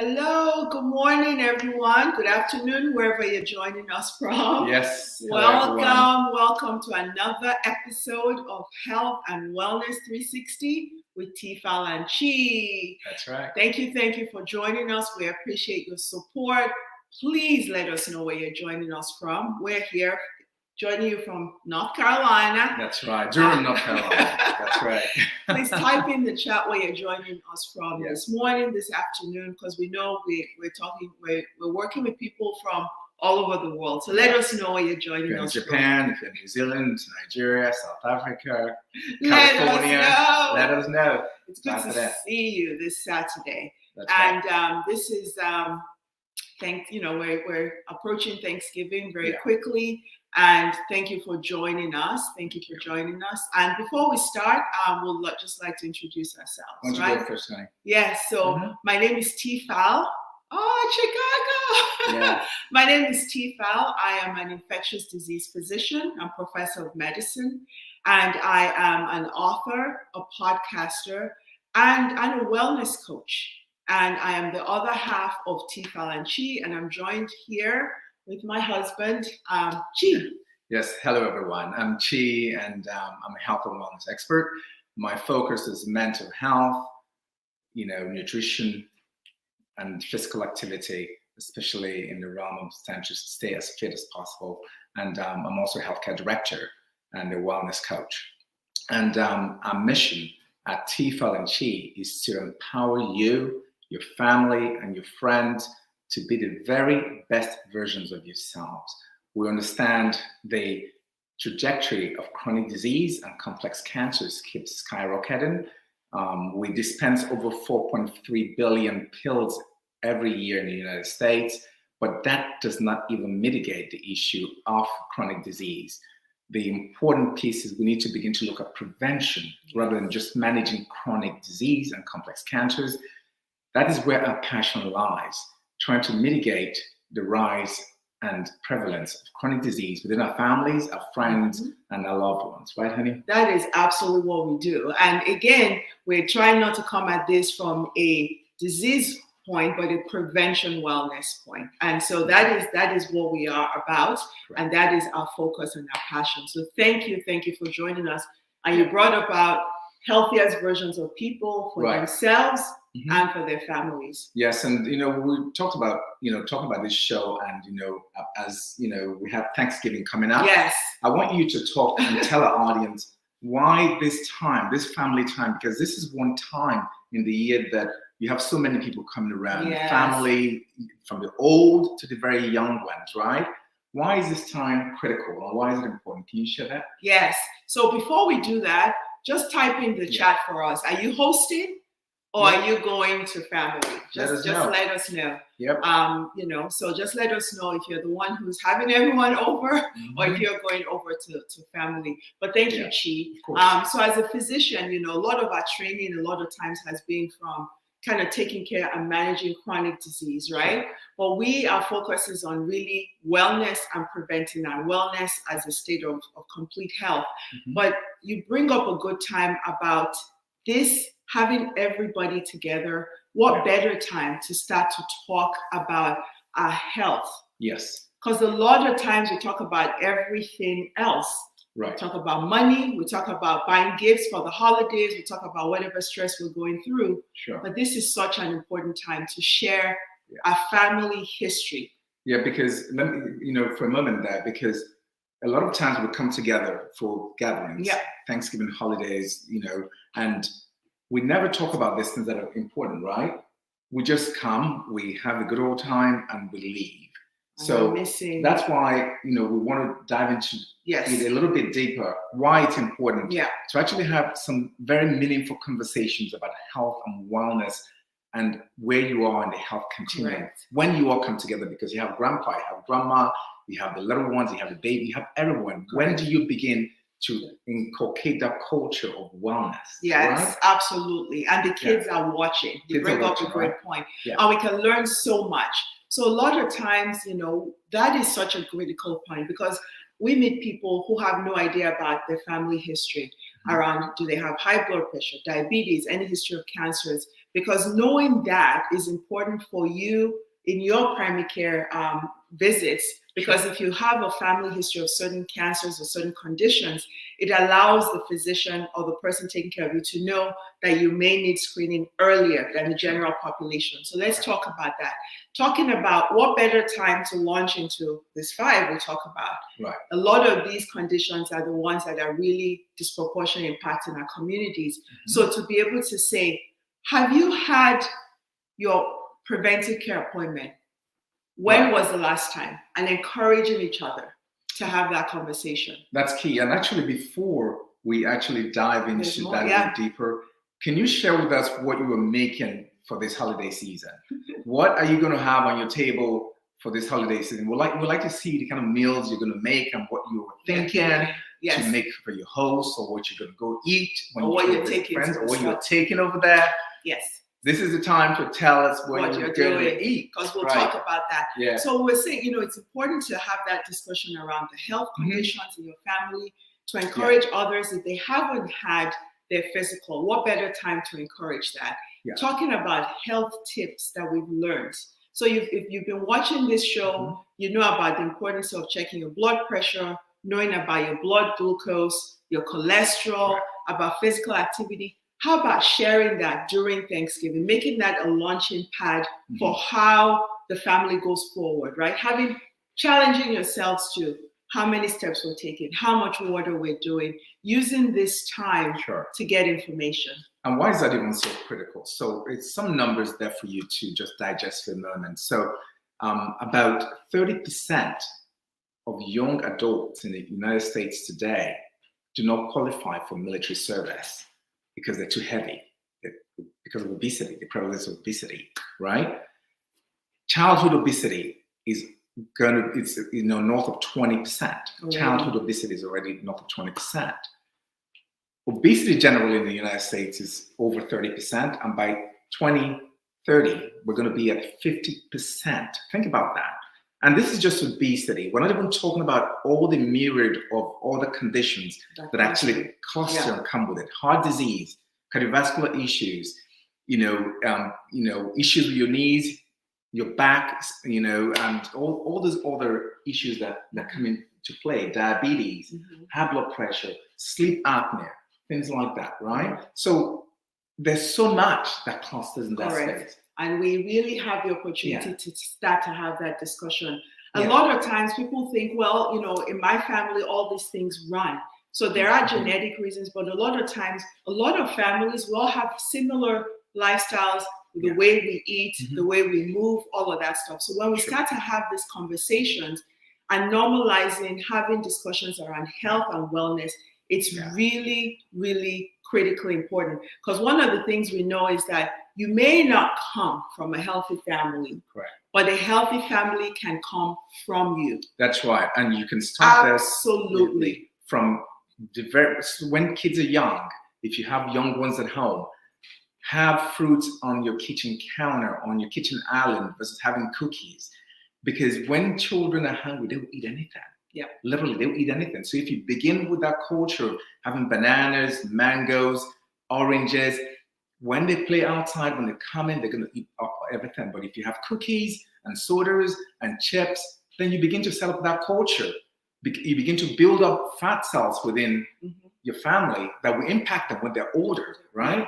Hello, good morning, everyone. Good afternoon, wherever you're joining us from. Yes. Welcome to another episode of Health and Wellness 360 with TFal Chi. That's right. Thank you for joining us. We appreciate your support. Please let us know where you're joining us from. We're here joining you from North Carolina. That's right. Durham, North Carolina. That's right. Please type in the chat where you're joining us from this morning, this afternoon, because we know we're working with people from all over the world. So let us know where you're joining us from. Japan, if you're in New Zealand, Nigeria, South Africa, California. Let us know. It's good to see you this Saturday. That's right. This is we're approaching Thanksgiving very quickly. And thank you for joining us. And before we start, we'll just like to introduce ourselves. Why don't you go first, honey? Yes. So my name is TFal. Oh, Chicago. Yeah. My name is TFal. I am an infectious disease physician. I'm professor of medicine. And I am an author, a podcaster, and a wellness coach. And I am the other half of TFal Chi. And I'm joined here with my husband, Chi. Yes, hello everyone. I'm Chi, and I'm a health and wellness expert. My focus is mental health, nutrition, and physical activity, especially in the realm of trying to stay as fit as possible. And I'm also a healthcare director and a wellness coach. And our mission at TFal Chi is to empower you, your family, and your friends to be the very best versions of yourselves. We understand the trajectory of chronic disease and complex cancers keeps skyrocketing. We dispense over 4.3 billion pills every year in the United States, but that does not even mitigate the issue of chronic disease. The important piece is we need to begin to look at prevention rather than just managing chronic disease and complex cancers. That is where our passion lies. Trying to mitigate the rise and prevalence of chronic disease within our families, our friends, and our loved ones. Right, honey? That is absolutely what we do. And again, we're trying not to come at this from a disease point, but a prevention wellness point. And so that is what we are about. Right. And that is our focus and our passion. So thank you for joining us. And you brought about healthiest versions of people for themselves and for their families. Yes, and we talked about talking about this show, and as we have Thanksgiving coming up. Yes, I want you to talk and tell our audience why this family time, because this is one time in the year that you have so many people coming around, family, from the old to the very young ones, right? Why is this time critical, or why is it important? Can you share that? Yes. So before we do that, just type in the chat for us. Are you hosting? Or are you going to family? Just let us know. Yep. So just let us know if you're the one who's having everyone over, or if you're going over to family. But thank you, Chi. So as a physician, a lot of our training a lot of times has been from kind of taking care and managing chronic disease, right? But our focus is on really wellness and preventing our wellness as a state of complete health. But you bring up a good time about this, having everybody together. What better time to start to talk about our health? Yes. Because a lot of times we talk about everything else. Right. We talk about money, we talk about buying gifts for the holidays, we talk about whatever stress we're going through. Sure. But this is such an important time to share our family history. Yeah, because let me, for a moment there, because a lot of times we come together for gatherings, Thanksgiving holidays, and we never talk about these things that are important, right? We just come, we have a good old time, and we leave. So that's why, we want to dive into it a little bit deeper, why it's important to actually have some very meaningful conversations about health and wellness and where you are in the health continuum. Right. When you all come together, because you have grandpa, you have grandma, you have the little ones, you have the baby, you have everyone. Right. When do you begin to inculcate that culture of wellness? Yes, right? Absolutely. And the kids are watching. You bring up a great point. Yeah. And we can learn so much. So a lot of times, that is such a critical point, because we meet people who have no idea about their family history around, do they have high blood pressure, diabetes, any history of cancers. because knowing that is important for you in your primary care visits. Because if you have a family history of certain cancers or certain conditions, it allows the physician or the person taking care of you to know that you may need screening earlier than the general population. So let's talk about that. Talking about what better time to launch into this 5 we talk about. Right. A lot of these conditions are the ones that are really disproportionately impacting our communities. So to be able to say, have you had your preventive care appointment? When was the last time? And encouraging each other to have that conversation. That's key. And actually, before we actually dive into that a little deeper, can you share with us what you were making for this holiday season? What are you going to have on your table for this holiday season? We'd like to see the kind of meals you're going to make and what you were thinking to make for your host, or what you're going to go eat when you're taking friends, or what you're taking over there. Yes. This is the time to tell us what you're going to eat. Because we'll talk about that. Yeah. So we're saying, it's important to have that discussion around the health conditions in your family, to encourage others if they haven't had their physical. What better time to encourage that? Yeah. Talking about health tips that we've learned. So if you've been watching this show, you know about the importance of checking your blood pressure, knowing about your blood glucose, your cholesterol, about physical activity. How about sharing that during Thanksgiving, making that a launching pad for how the family goes forward, right? Challenging yourselves to how many steps we're taking, how much water we're doing, using this time to get information. And why is that even so critical? So it's some numbers there for you to just digest for a moment. So about 30% of young adults in the United States today do not qualify for military service, because they're too heavy, because of obesity, the prevalence of obesity, right? Childhood obesity is it's north of 20%. Childhood obesity is already north of 20%. Obesity generally in the United States is over 30%, and by 2030, we're going to be at 50%. Think about that. And this is just obesity. We're not even talking about all the myriad of other conditions that actually cluster and come with it. Heart disease, cardiovascular issues, issues with your knees, your back, and all those other issues that come into play. Diabetes, high blood pressure, sleep apnea, things like that, right? So there's so much that clusters in that space. And we really have the opportunity to start to have that discussion. A lot of times people think, well, in my family, all these things run. So there are genetic reasons, but a lot of times, a lot of families will have similar lifestyles, the way we eat, the way we move, all of that stuff. So when we start to have these conversations and normalizing, having discussions around health and wellness, it's really, really critically important. Because one of the things we know is that you may not come from a healthy family, but a healthy family can come from you. That's right. And you can start absolutely from when kids are young. If you have young ones at home, have fruits on your kitchen counter, on your kitchen island, versus having cookies. Because when children are hungry, they will eat anything. Literally, they will eat anything. So if you begin with that culture of having bananas, mangoes, oranges, when they play outside, when they come in, they're going to eat everything. But if you have cookies and sodas and chips, then you begin to set up that culture. You begin to build up fat cells within your family that will impact them when they're older, right?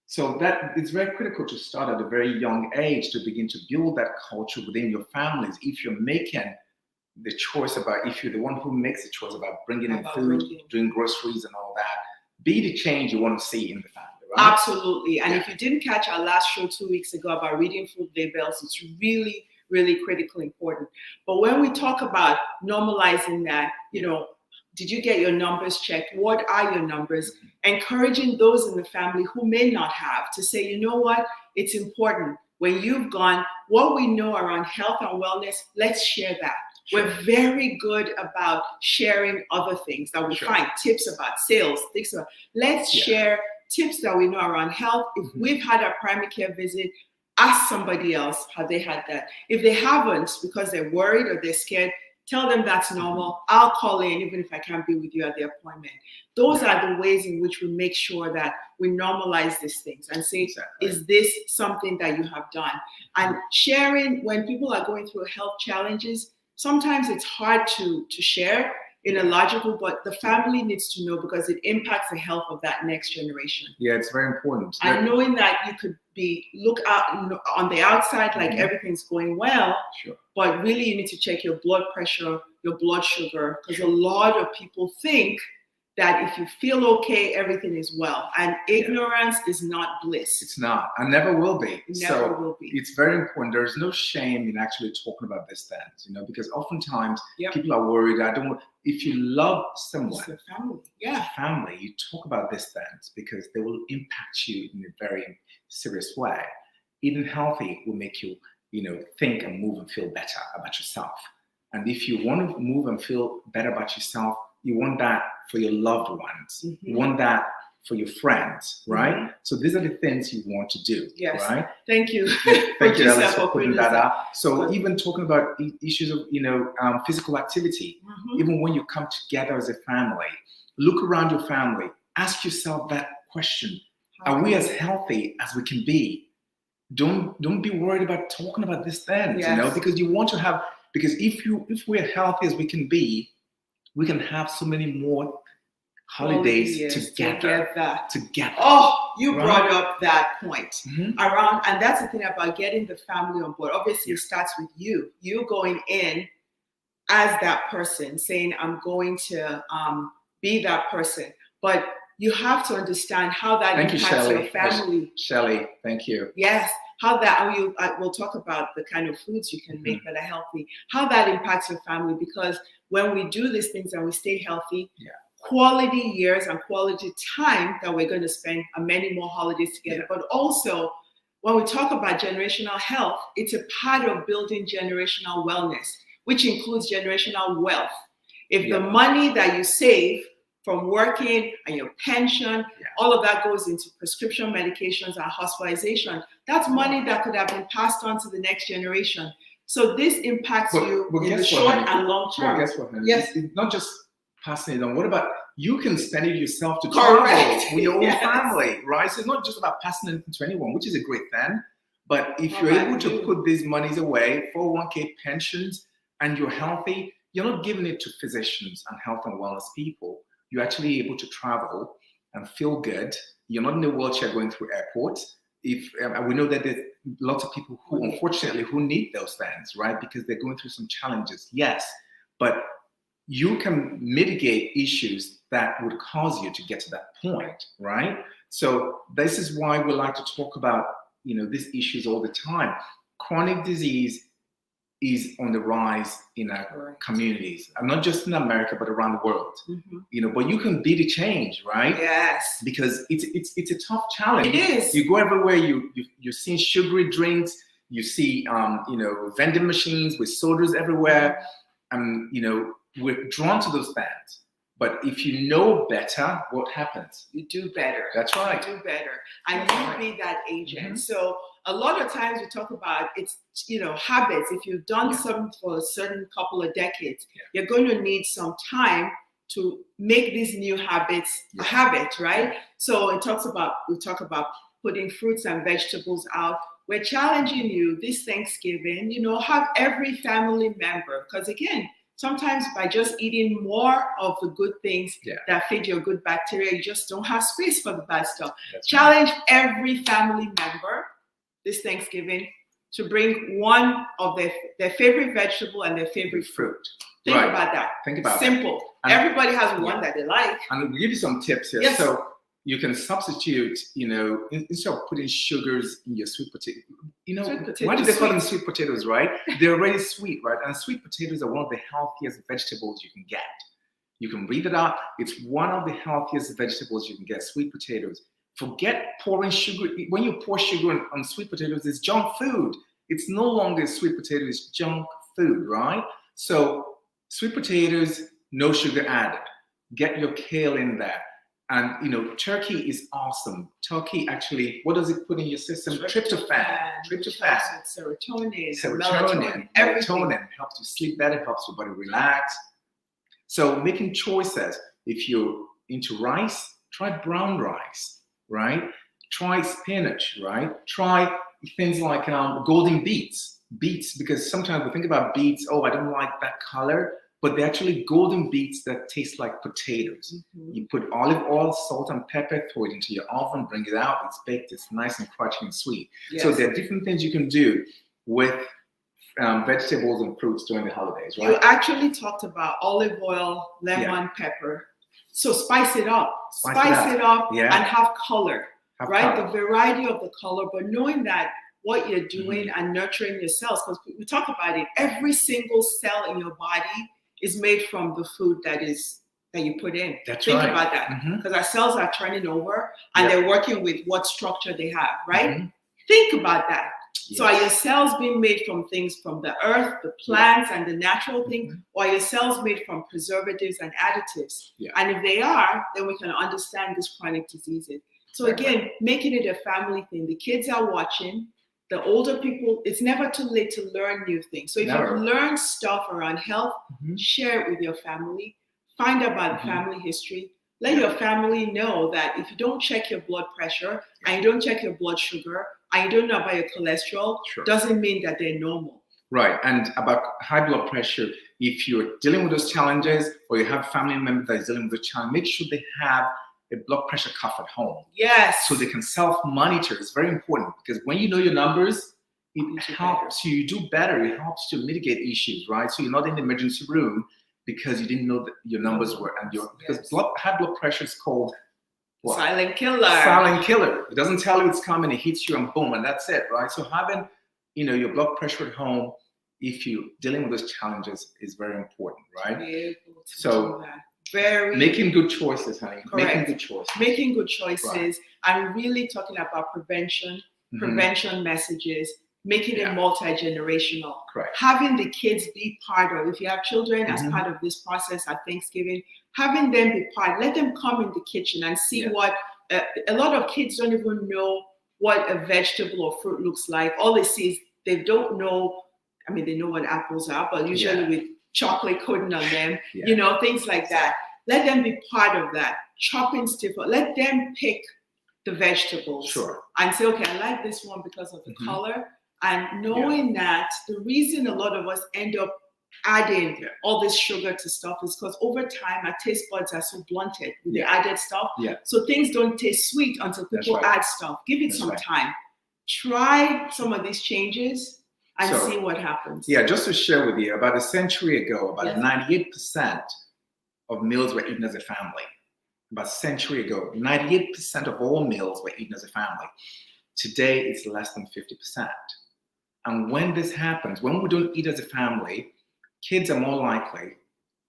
So that it's very critical to start at a very young age to begin to build that culture within your families. If you're making the choice about, if you're the one who makes the choice about bringing in food, doing groceries and all that, be the change you want to see in the family. Right? Absolutely. And if you didn't catch our last show 2 weeks ago about reading food labels, it's really, really critically important. But when we talk about normalizing that, did you get your numbers checked? What are your numbers? Encouraging those in the family who may not have to say, you know what, it's important. When you've gone, what we know around health and wellness, let's share that. We're very good about sharing other things that we find, tips about sales, things about, let's share tips that we know around health. If we've had a primary care visit, ask somebody else, have they had that? If they haven't, because they're worried or they're scared, Tell them that's normal. I'll call in even if I can't be with you at the appointment. Those are the ways in which we make sure that we normalize these things and say, is this something that you have done? And sharing, when people are going through health challenges, sometimes it's hard to share in a logical, but the family needs to know because it impacts the health of that next generation. Yeah, it's very important. And knowing that you could look out on the outside like everything's going well, but really you need to check your blood pressure, your blood sugar, because a lot of people think that if you feel okay, everything is well. And ignorance is not bliss. It's not, and never will be. Never will be. It's very important. There's no shame in actually talking about these things, because oftentimes people are worried. If you love someone, it's the family. Family, you talk about these things because they will impact you in a very serious way. Eating healthy will make you, think and move and feel better about yourself. And if you want to move and feel better about yourself, you want that for your loved ones. You want that for your friends, right? So these are the things you want to do, right? Thank you. Thank you, Alice, for putting that up. So even talking about issues of, physical activity, even when you come together as a family, look around your family, ask yourself that question. Are we as healthy as we can be? Don't be worried about talking about these things, because you want to have, because if we're healthy as we can be, we can have so many more holidays together. Oh, you brought up that point around, and that's the thing about getting the family on board. Obviously, it starts with you going in as that person, saying, I'm going to be that person. But you have to understand how that impacts your family. Shelley, thank you. Yes. How that, we'll talk about the kind of foods you can make that are healthy, how that impacts your family, because when we do these things and we stay healthy, quality years and quality time that we're going to spend on many more holidays together. But also, when we talk about generational health, it's a part of building generational wellness, which includes generational wealth. If the money that you save from working and your pension, all of that goes into prescription medications and hospitalization. That's money that could have been passed on to the next generation. So this impacts you in the short and long term. But guess what, honey? Yes. It's not just passing it on. What about you can spend it yourself to travel with your own family, right? So it's not just about passing it to anyone, which is a great thing. But if you're able to put these monies away, 401k pensions, and you're healthy, you're not giving it to physicians and health and wellness people. You're actually able to travel and feel good. You're not in a wheelchair going through airports. If we know that there's lots of people who, unfortunately, who need those things, right? Because they're going through some challenges. Yes, but you can mitigate issues that would cause you to get to that point, right? So this is why we like to talk about, these issues all the time. Chronic disease is on the rise in our communities, and not just in America, but around the world. But you can be the change, right? Yes. Because it's a tough challenge. It is. You go everywhere, you see sugary drinks, you see vending machines with sodas everywhere, and we're drawn to those things. But if you know better, what happens? You do better. That's right. You do better, and you be that agent. So a lot of times we talk about it's habits. If you've done something for a certain couple of decades, you're going to need some time to make these new habits a habit, right? So we talk about putting fruits and vegetables out. We're challenging you this Thanksgiving, have every family member, because again, sometimes by just eating more of the good things that feed your good bacteria, you just don't have space for the bad stuff. Challenge every family member this Thanksgiving to bring one of their favorite vegetable and their favorite fruit. Think about that. Think about Simple. And everybody has one that they like. And we'll give you some tips here. Yes. So you can substitute, instead of putting sugars in your sweet potato. Why do they call them sweet potatoes, right? They're already sweet, right? And sweet potatoes are one of the healthiest vegetables you can get. You can read it out. It's one of the healthiest vegetables you can get, sweet potatoes. Forget pouring sugar. When you pour sugar on sweet potatoes, it's junk food. It's no longer sweet potato, it's junk food, right? So sweet potatoes, no sugar added. Get your kale in there. And, you know, turkey is awesome. Turkey actually, what does it put in your system? Tryptophan. Serotonin, melatonin helps you sleep better, helps your body relax. So making choices, if you're into rice, try brown rice, right? Try spinach, right? Try things like golden beets, because sometimes we think about beets, oh, I don't like that color, but they're actually golden beets that taste like potatoes. You put olive oil, salt, and pepper, throw it into your oven, bring it out, it's baked, it's nice and crunchy and sweet. Yes. So there are different things you can do with vegetables and fruits during the holidays, right? You actually talked about olive oil, lemon, pepper. So spice it up. Spice it up and have color, right? The variety of the color, but knowing that what you're doing and nurturing your cells, because we talk about it, every single cell in your body is made from the food that you put in. Think about that, because our cells are turning over and they're working with what structure they have, right? Think about that. Yes. So are your cells being made from things from the earth, the plants, and the natural things, or are your cells made from preservatives and additives? And if they are, then we can understand these chronic diseases. So again, making it a family thing. The kids are watching. The older people, it's never too late to learn new things. So if you've learned stuff around health, share it with your family. Find out about family history. Let your family know that if you don't check your blood pressure and you don't check your blood sugar and you don't know about your cholesterol, doesn't mean that they're normal. Right. And about high blood pressure, if you're dealing with those challenges or you have family members that are dealing with the challenge, make sure they have a blood pressure cuff at home. Yes. So they can self-monitor. It's very important because when you know your numbers, it helps you do better. It helps to mitigate issues, right? So you're not in the emergency room because you didn't know that your numbers were, and because high blood pressure is called what? Silent killer. Silent killer. It doesn't tell you it's coming. It hits you and boom, and that's it, right? So having, your blood pressure at home, if you're dealing with those challenges, is very important, right? So making good choices, honey. Correct. Making good choices. Making good choices and really talking about prevention messages, making it multi-generational. Correct. Having the kids be part of, if you have children as part of this process at Thanksgiving, having them be part, let them come in the kitchen and see what, a lot of kids don't even know what a vegetable or fruit looks like. All they see is they don't know, I mean, they know what apples are, but usually with chocolate coating on them, things like that. Let them be part of that. Chopping stuff. Let them pick the vegetables and say, okay, I like this one because of the color. And knowing that the reason a lot of us end up adding all this sugar to stuff is because over time our taste buds are so blunted with the added stuff. So things don't taste sweet until people add stuff. Give it some time. Try some of these changes and see what happens. Yeah, just to share with you, about a century ago, about 98% of meals were eaten as a family. About a century ago, 98% of all meals were eaten as a family. Today, it's less than 50%. And when this happens, when we don't eat as a family, kids are more likely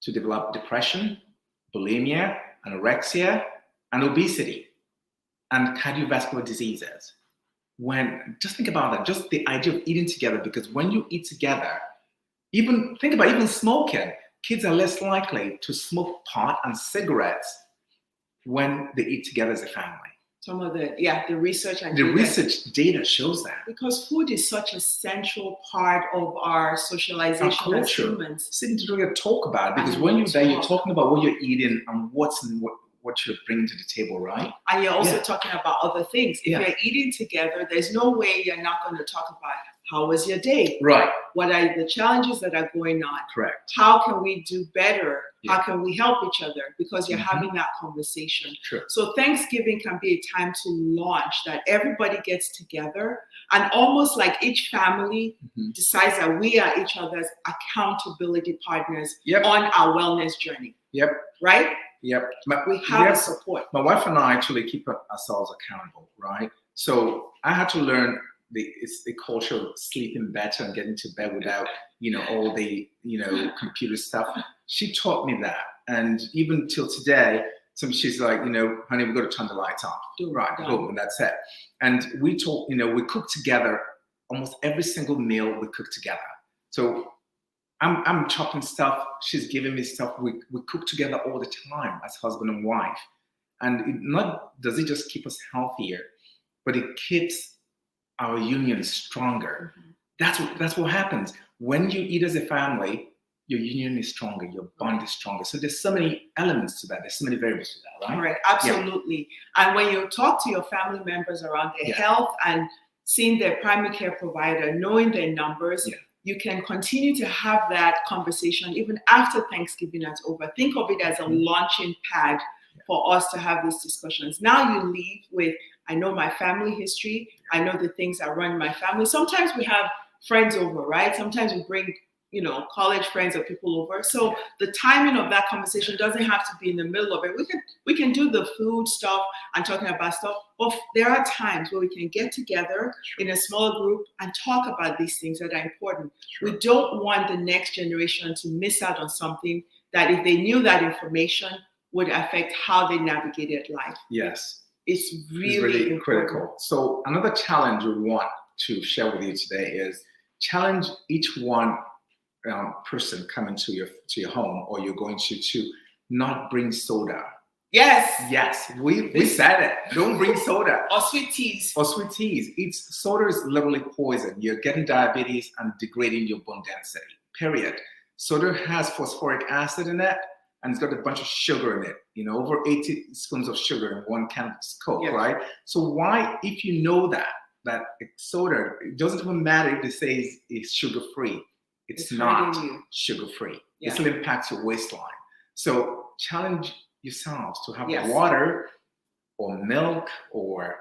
to develop depression, bulimia, anorexia, and obesity, and cardiovascular diseases. Just think about that, just the idea of eating together, because when you eat together, even smoking, kids are less likely to smoke pot and cigarettes when they eat together as a family. Some of the research and research data shows that. Because food is such a central part of our socialization as humans. Sitting together to talk about it, because when you're there, you're talking about what you're eating and what you're bringing to the table, right? And you're also talking about other things. If you're eating together, there's no way you're not going to talk about how was your day? Right. What are the challenges that are going on? Correct. How can we do better? How can we help each other? Because you're having that conversation. Sure. So Thanksgiving can be a time to launch that everybody gets together and almost like each family decides that we are each other's accountability partners on our wellness journey. Yep. Right? Yep. We have support. My wife and I actually keep ourselves accountable, right? So I had to learn it's the culture of sleeping better and getting to bed without, all the, computer stuff. She taught me that. And even till today, she's like, honey, we've got to turn the lights off. Boom, and that's it. And we talk, we cook together almost every single meal we cook together. So I'm chopping stuff. She's giving me stuff. We cook together all the time as husband and wife. And not does it just keep us healthier, but it keeps our union stronger. That's what happens. When you eat as a family, your union is stronger, your bond is stronger. So there's so many elements to that. There's so many variables to that, right? Right, absolutely. Yeah. And when you talk to your family members around their health and seeing their primary care provider, knowing their numbers, you can continue to have that conversation even after Thanksgiving is over. Think of it as a launching pad for us to have these discussions. Now you leave with, I know my family history. I know the things that run my family. Sometimes we have friends over, right? Sometimes we bring, college friends or people over. So the timing of that conversation doesn't have to be in the middle of it. We can do the food stuff and talking about stuff, but there are times where we can get together in a small group and talk about these things that are important. We don't want the next generation to miss out on something that if they knew that information would affect how they navigated life. Yes. It's really critical. So another challenge we want to share with you today is challenge each one person coming to your home or you're going to not bring soda. Yes, we said it. Don't bring soda. Or sweet teas. Soda is literally poison. You're getting diabetes and degrading your bone density, period. Soda has phosphoric acid in it, and it's got a bunch of sugar in it, over 80 spoons of sugar in one can of Coke, right? So why, if you know that soda, it doesn't even matter if it says it's sugar-free. It's not sugar-free. It still impacts your waistline. So challenge yourselves to have water or milk or,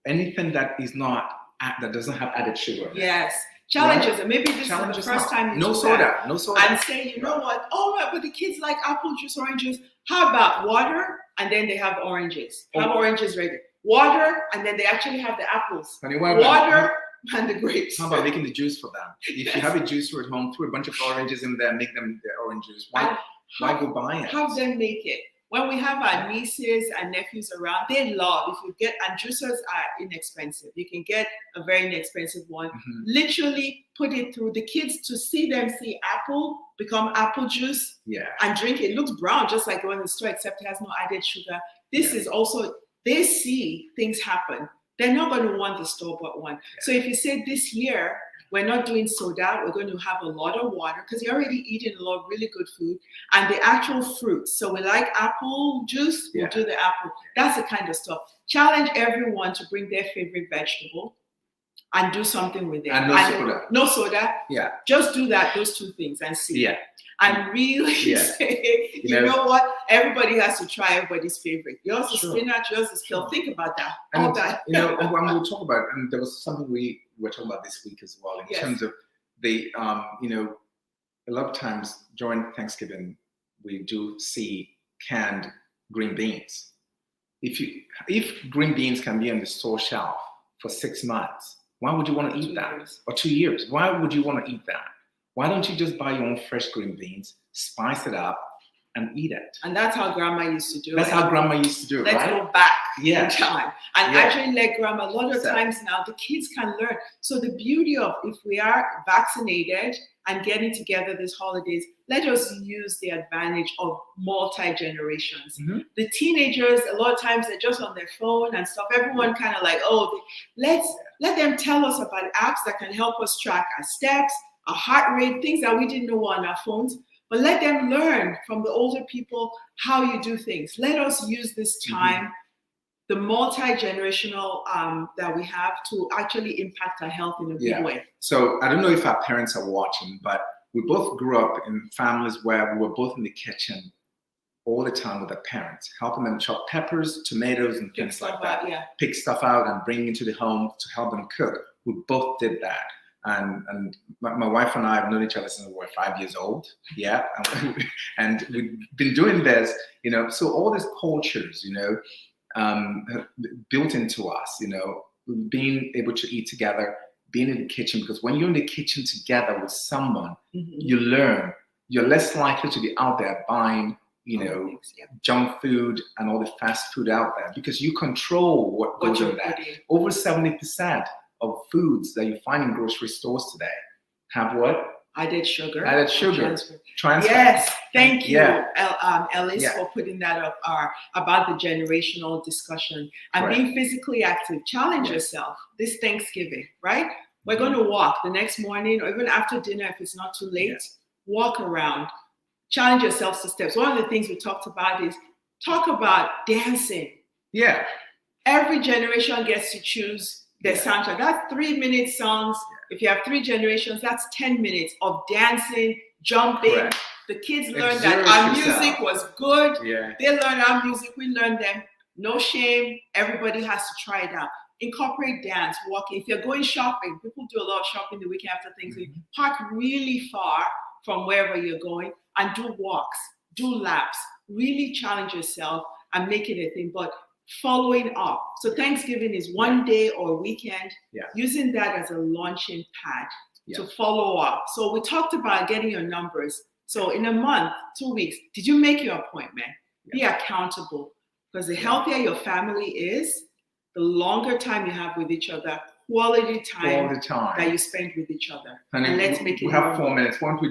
anything that is not, that doesn't have added sugar. Yes. Challenges, and maybe this is the first time you no soda. And say, you know what? Oh, but the kids like apple juice, orange juice. How about water? And then they have oranges. Have oranges ready. Water, and then they actually have the apples. Water and the grapes. How about making the juice for them? If you have a juicer at home, throw a bunch of oranges in there, make them the orange juice. Why go buy it? Have them make it. When we have our nieces and nephews around, they love, and juicers are inexpensive. You can get a very inexpensive one. Literally put it through the kids to see apple become apple juice and drink it. It looks brown, just like the one in the store, except it has no added sugar. This is also, they see things happen. They're not going to want the store-bought one. So if you say this year, we're not doing soda, we're going to have a lot of water because you're already eating a lot of really good food and the actual fruits. So we like apple juice, we'll do the apple. That's the kind of stuff. Challenge everyone to bring their favorite vegetable and do something with it. And soda. No soda. Yeah. Just do those two things and see. Yeah. And really say, you know what? Everybody has to try everybody's favorite. Yours is spinach, yours is kale. Think about that. And, when we'll talk about, and there was something we were talking about this week as well, in terms of the, a lot of times during Thanksgiving, we do see canned green beans. If green beans can be on the store shelf for 6 months, why would you want to eat that? Or 2 years? Why would you want to eat that? Why don't you just buy your own fresh green beans, spice it up, and eat it? And that's how grandma used to do it. That's how grandma used to do it, Let's right? go back in time. And actually let grandma, a lot of times now, the kids can learn. So the beauty of, if we are vaccinated and getting together these holidays, let us use the advantage of multi-generations. The teenagers, a lot of times they're just on their phone and stuff. Everyone kind of like, let them tell us about apps that can help us track our steps, our heart rate, things that we didn't know on our phones, but let them learn from the older people how you do things. Let us use this time, the multi-generational that we have, to actually impact our health in a big way. So I don't know if our parents are watching, but we both grew up in families where we were both in the kitchen all the time with our parents, helping them chop peppers, tomatoes, and things like that. Pick stuff out and bring into the home to help them cook. We both did that. And my wife and I have known each other since we were 5 years old. And we've been doing this, so all these cultures, built into us, being able to eat together, being in the kitchen, because when you're in the kitchen together with someone, you learn. You're less likely to be out there buying, junk food and all the fast food out there, because you control what goes in there. Over 70% of foods that you find in grocery stores today have what? Added sugar. Added sugar. Trans fat. Yes, thank you, Yeah. Ellis, for putting that up about the generational discussion and Correct. being physically active. Challenge yourself this Thanksgiving, right? We're going to walk the next morning or even after dinner if it's not too late. Walk around. Challenge yourself to steps. One of the things we talked about is talk about dancing. Yeah. Every generation gets to choose their soundtrack. That's 3-minute songs. If you have 3 generations, that's 10 minutes of dancing, jumping. Correct. The kids learn that our music was good. Yeah. They learn our music. We learn them. No shame. Everybody has to try it out. Incorporate dance, walking. If you're going shopping, people do a lot of shopping the week after Thanksgiving. Park really far from wherever you're going and do walks, do laps. Really challenge yourself and make it a thing. But following up. So Thanksgiving is one day or weekend, using that as a launching pad to follow up. So we talked about getting your numbers. So in a month, 2 weeks, did you make your appointment? Be accountable, because the healthier your family is, the longer time you have with each other, quality time that you spend with each other. Honey, and let's make it. We have 4 minutes. Why don't we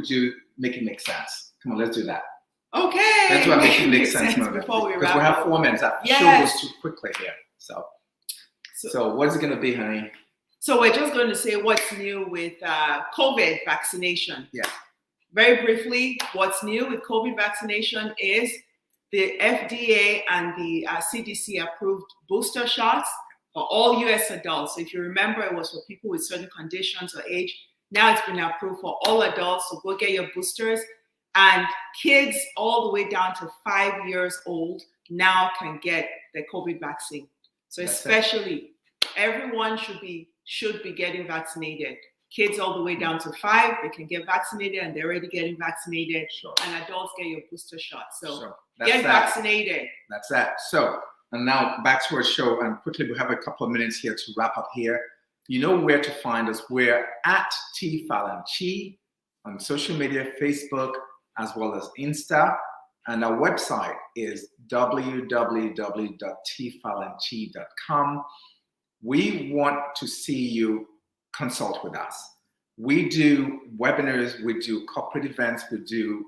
make it make sense? Come on, let's do that. Okay. That's what makes it make sense before we wrap up. Because we have 4 minutes. That show goes too quickly here. So what's it going to be, honey? So we're just going to say what's new with COVID vaccination. Yeah. Very briefly, what's new with COVID vaccination is the FDA and the CDC approved booster shots for all U.S. adults. So if you remember, it was for people with certain conditions or age. Now it's been approved for all adults. So go get your boosters. And kids all the way down to 5 years old now can get the COVID vaccine. So especially everyone should be getting vaccinated. Kids all the way down to 5, they can get vaccinated and they're already getting vaccinated. Sure. And adults get your booster shot. So get vaccinated. That's that. So, and now back to our show, and quickly we have a couple of minutes here to wrap up here. You know where to find us. We're at TFal Chi on social media, Facebook, as well as Insta. And our website is www.tfalanchi.com. We want to see you consult with us. We do webinars, we do corporate events, we do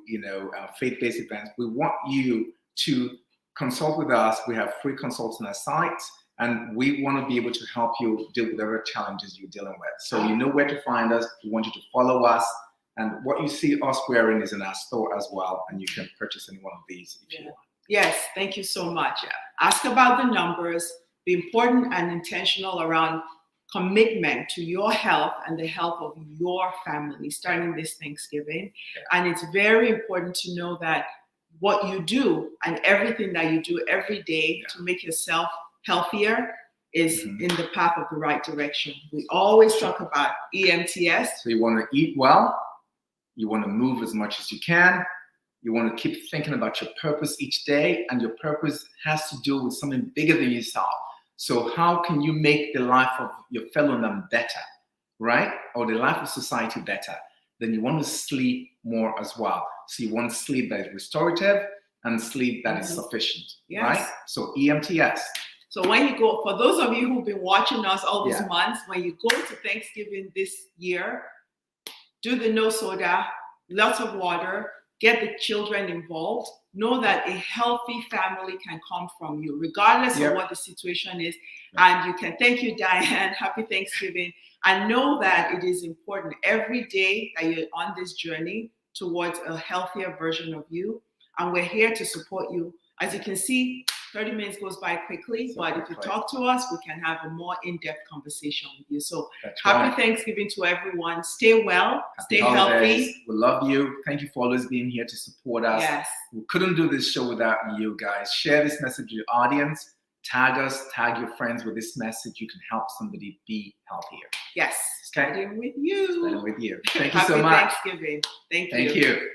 faith-based events. We want you to consult with us. We have free consults on our site, and we want to be able to help you deal with whatever challenges you're dealing with. So you know where to find us. We want you to follow us. And what you see us wearing is in our store as well, and you can purchase any one of these if you want. Yes, thank you so much. Ask about the numbers. Be important and intentional around commitment to your health and the health of your family starting this Thanksgiving. And it's very important to know that what you do and everything that you do every day to make yourself healthier is in the path of the right direction. We always talk about EMTS. So you want to eat well. You want to move as much as you can. You want to keep thinking about your purpose each day, and your purpose has to do with something bigger than yourself. So how can you make the life of your fellow man better, right? Or the life of society better? Then you want to sleep more as well. So you want sleep that is restorative and sleep that is sufficient, right? So EMTS. So when you go, for those of you who've been watching us all these months, when you go to Thanksgiving this year, do the no soda, lots of water, get the children involved. Know that a healthy family can come from you, regardless of what the situation is. And you can, thank you, Diane, happy Thanksgiving. And know that it is important every day that you're on this journey towards a healthier version of you. And we're here to support you. As you can see, 30 minutes goes by quickly, but if you talk to us, we can have a more in-depth conversation with you. So happy Thanksgiving to everyone. Stay well, stay healthy. We love you. Thank you for always being here to support us. Yes. We couldn't do this show without you guys. Share this message with your audience. Tag us, tag your friends with this message. You can help somebody be healthier. Yes. Starting with you. Starting with you. Thank you so much. Happy Thanksgiving. Thank you. Thank you.